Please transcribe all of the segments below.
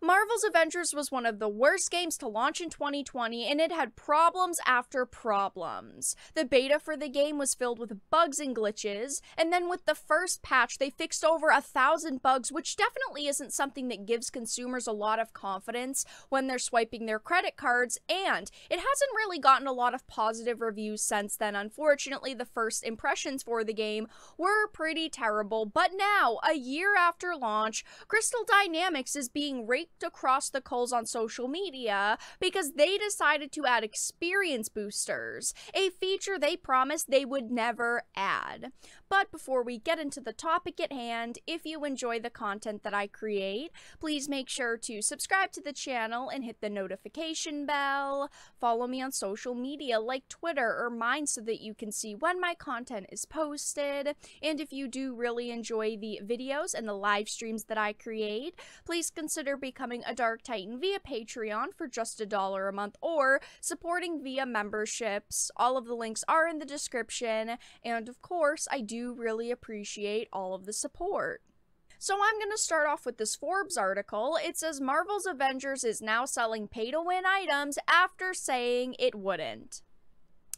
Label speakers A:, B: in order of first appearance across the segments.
A: Marvel's Avengers was one of the worst games to launch in 2020, and it had problems after problems. The beta for the game was filled with bugs and glitches, and then with the first patch, they fixed over 1,000 bugs, which definitely isn't something that gives consumers a lot of confidence when they're swiping their credit cards, and it hasn't really gotten a lot of positive reviews since then. Unfortunately, the first impressions for the game were pretty terrible, but now, a year after launch, Crystal Dynamics is being raked across the coals on social media because they decided to add experience boosters, a feature they promised they would never add. But before we get into the topic at hand, if you enjoy the content that I create, please make sure to subscribe to the channel and hit the notification bell. Follow me on social media like Twitter or mine so that you can see when my content is posted. And if you do really enjoy the videos and the live streams that I create, please consider becoming a Dark Titan via Patreon for just $1 a month or supporting via memberships. All of the links are in the description, and of course, I do really appreciate all of the support. So I'm going to start off with this Forbes article. It says Marvel's Avengers is now selling pay-to-win items after saying it wouldn't.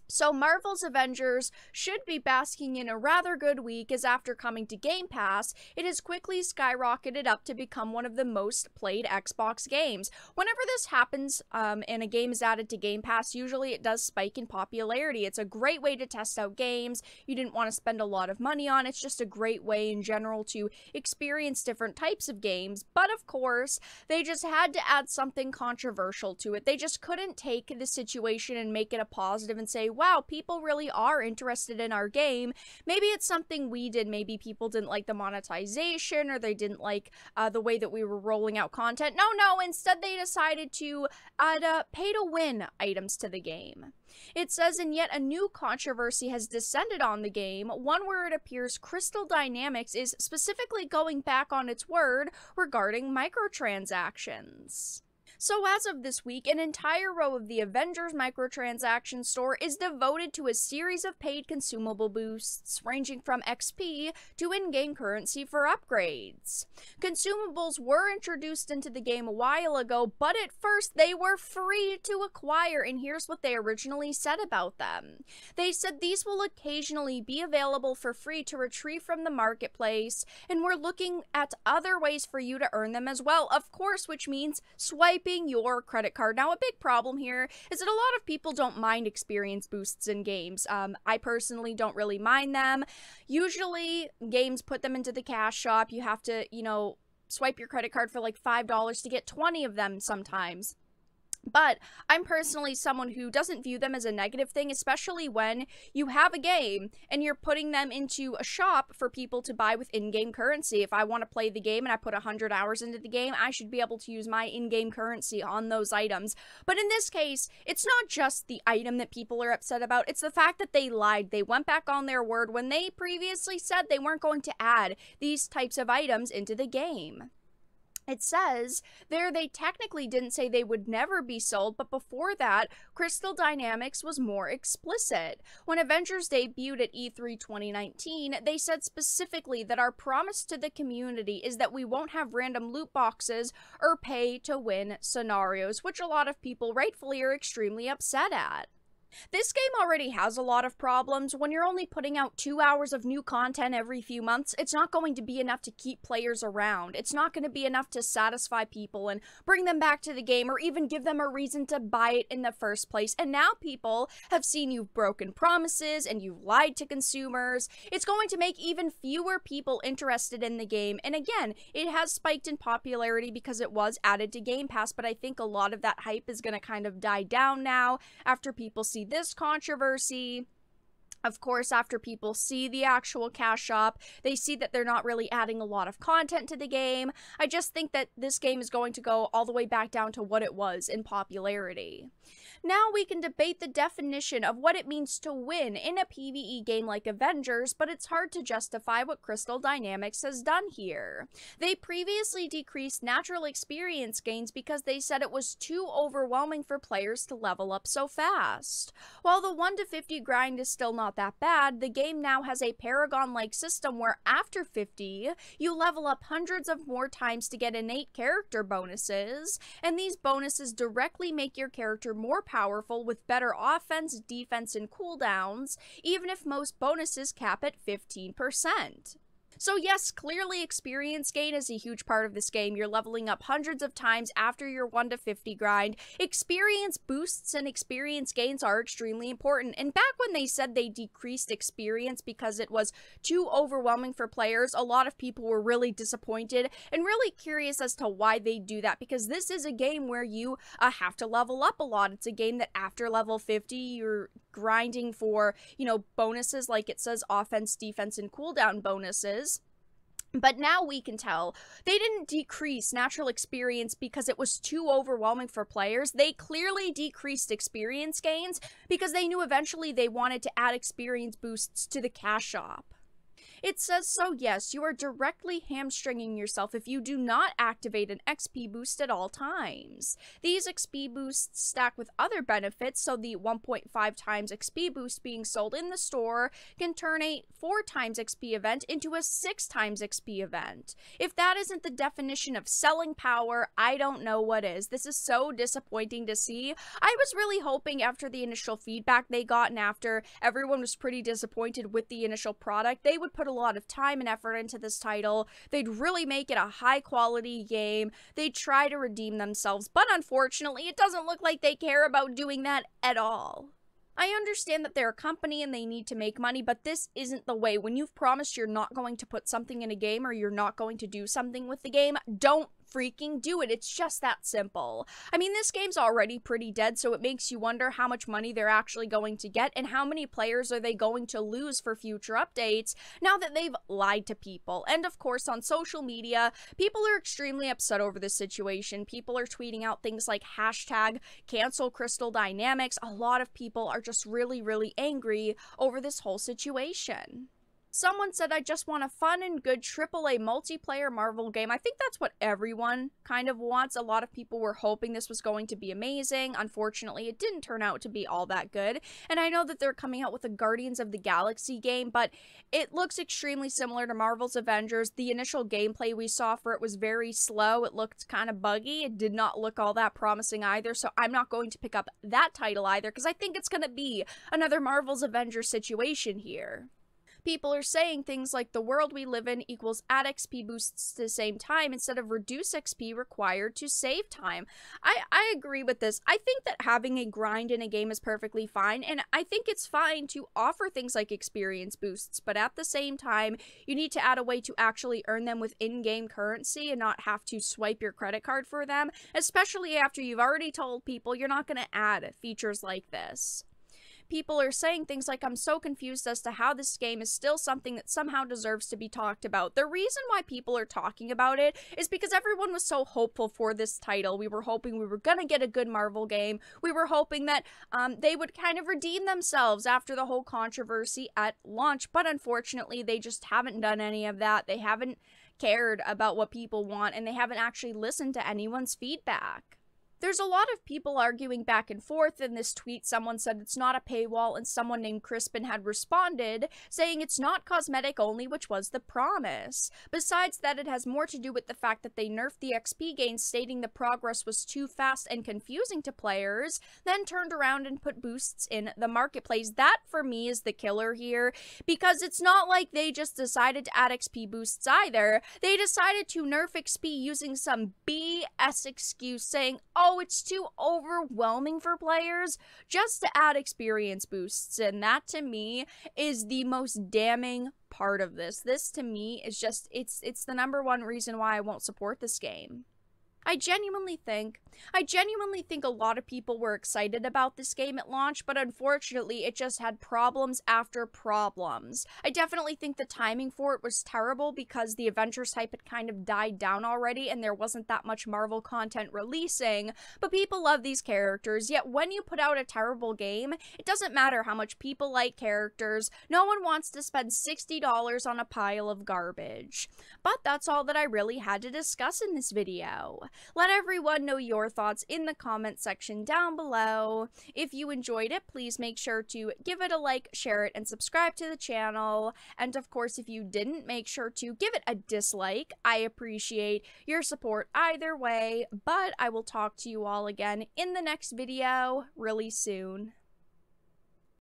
A: So Marvel's Avengers should be basking in a rather good week, as after coming to Game Pass, it has quickly skyrocketed up to become one of the most played Xbox games. Whenever this happens and a game is added to Game Pass, usually it does spike in popularity. It's a great way to test out games you didn't want to spend a lot of money on. It's just a great way in general to experience different types of games. But of course, they just had to add something controversial to it. They just couldn't take the situation and make it a positive and say, wow, people really are interested in our game. Maybe it's something we did. Maybe people didn't like the monetization, or they didn't like the way that we were rolling out content. No, instead they decided to add pay-to-win items to the game. It says, in yet a new controversy has descended on the game, one where it appears Crystal Dynamics is specifically going back on its word regarding microtransactions. So as of this week, an entire row of the Avengers microtransaction store is devoted to a series of paid consumable boosts, ranging from XP to in-game currency for upgrades. Consumables were introduced into the game a while ago, but at first they were free to acquire, and here's what they originally said about them. They said these will occasionally be available for free to retrieve from the marketplace, and we're looking at other ways for you to earn them as well, of course, which means swiping your credit card. Now, a big problem here is that a lot of people don't mind experience boosts in games. I personally don't really mind them. Usually, games put them into the cash shop. You have to, swipe your credit card for like $5 to get 20 of them sometimes. But I'm personally someone who doesn't view them as a negative thing, especially when you have a game and you're putting them into a shop for people to buy with in-game currency. If I want to play the game and I put 100 hours into the game, I should be able to use my in-game currency on those items. But in this case, it's not just the item that people are upset about, it's the fact that they lied. They went back on their word when they previously said they weren't going to add these types of items into the game. It says there they technically didn't say they would never be sold, but before that, Crystal Dynamics was more explicit. When Avengers debuted at E3 2019, they said specifically that our promise to the community is that we won't have random loot boxes or pay-to-win scenarios, which a lot of people rightfully are extremely upset at. This game already has a lot of problems. When you're only putting out 2 hours of new content every few months, it's not going to be enough to keep players around. It's not going to be enough to satisfy people and bring them back to the game or even give them a reason to buy it in the first place. And now people have seen you've broken promises and you've lied to consumers. It's going to make even fewer people interested in the game. And again, it has spiked in popularity because it was added to Game Pass, but I think a lot of that hype is going to kind of die down now after people see this controversy. Of course, after people see the actual cash shop, they see that they're not really adding a lot of content to the game. I just think that this game is going to go all the way back down to what it was in popularity. Now we can debate the definition of what it means to win in a PvE game like Avengers, but it's hard to justify what Crystal Dynamics has done here. They previously decreased natural experience gains because they said it was too overwhelming for players to level up so fast. While the 1 to 50 grind is still not that bad, the game now has a Paragon-like system where after 50, you level up hundreds of more times to get innate character bonuses, and these bonuses directly make your character more powerful with better offense, defense, and cooldowns, even if most bonuses cap at 15%. So yes, clearly experience gain is a huge part of this game. You're leveling up hundreds of times after your 1 to 50 grind. Experience boosts and experience gains are extremely important. And back when they said they decreased experience because it was too overwhelming for players, a lot of people were really disappointed and really curious as to why they do that, because this is a game where you have to level up a lot. It's a game that after level 50, you're grinding for, bonuses like it says offense, defense, and cooldown bonuses. But now we can tell they didn't decrease natural experience because it was too overwhelming for players. They clearly decreased experience gains because they knew eventually they wanted to add experience boosts to the cash shop. It says, so yes, you are directly hamstringing yourself if you do not activate an XP boost at all times. These XP boosts stack with other benefits, so the 1.5 times XP boost being sold in the store can turn a 4 times XP event into a 6 times XP event. If that isn't the definition of selling power, I don't know what is. This is so disappointing to see. I was really hoping after the initial feedback they got and after everyone was pretty disappointed with the initial product, they would put a lot of time and effort into this title. They'd really make it a high quality game. They'd try to redeem themselves, but unfortunately it doesn't look like they care about doing that at all. I understand that they're a company and they need to make money, but this isn't the way. When you've promised you're not going to put something in a game or you're not going to do something with the game, don't freaking do it. It's just that simple. I mean, this game's already pretty dead, so it makes you wonder how much money they're actually going to get and how many players are they going to lose for future updates now that they've lied to people. And of course, on social media, people are extremely upset over this situation. People are tweeting out things like hashtag cancel Crystal Dynamics. A lot of people are just really, really angry over this whole situation. Someone said, I just want a fun and good AAA multiplayer Marvel game. I think that's what everyone kind of wants. A lot of people were hoping this was going to be amazing. Unfortunately, it didn't turn out to be all that good. And I know that they're coming out with a Guardians of the Galaxy game, but it looks extremely similar to Marvel's Avengers. The initial gameplay we saw for it was very slow. It looked kind of buggy. It did not look all that promising either, so I'm not going to pick up that title either because I think it's going to be another Marvel's Avengers situation here. People are saying things like the world we live in equals add XP boosts to the same time instead of reduce XP required to save time. I agree with this. I think that having a grind in a game is perfectly fine, and I think it's fine to offer things like experience boosts, but at the same time, you need to add a way to actually earn them with in-game currency and not have to swipe your credit card for them, especially after you've already told people you're not going to add features like this. People are saying things like, I'm so confused as to how this game is still something that somehow deserves to be talked about. The reason why people are talking about it is because everyone was so hopeful for this title. We were hoping we were going to get a good Marvel game. We were hoping that they would kind of redeem themselves after the whole controversy at launch, but unfortunately they just haven't done any of that. They haven't cared about what people want, and they haven't actually listened to anyone's feedback. There's a lot of people arguing back and forth. In this tweet, someone said it's not a paywall, and someone named Crispin had responded saying it's not cosmetic only, which was the promise. Besides that, it has more to do with the fact that they nerfed the XP gains, stating the progress was too fast and confusing to players, then turned around and put boosts in the marketplace. That, for me, is the killer here, because it's not like they just decided to add XP boosts either. They decided to nerf XP using some BS excuse saying, oh, it's too overwhelming for players just to add experience boosts, and that to me is the most damning part of this. This to me is just, it's the number one reason why I won't support this game. I genuinely think a lot of people were excited about this game at launch, but unfortunately it just had problems after problems. I definitely think the timing for it was terrible because the Avengers hype had kind of died down already and there wasn't that much Marvel content releasing, but people love these characters, yet when you put out a terrible game, it doesn't matter how much people like characters, no one wants to spend $60 on a pile of garbage. But that's all that I really had to discuss in this video. Let everyone know your thoughts in the comment section down below. If you enjoyed it, please make sure to give it a like, share it, and subscribe to the channel. And of course, if you didn't, make sure to give it a dislike. I appreciate your support either way, but I will talk to you all again in the next video really soon.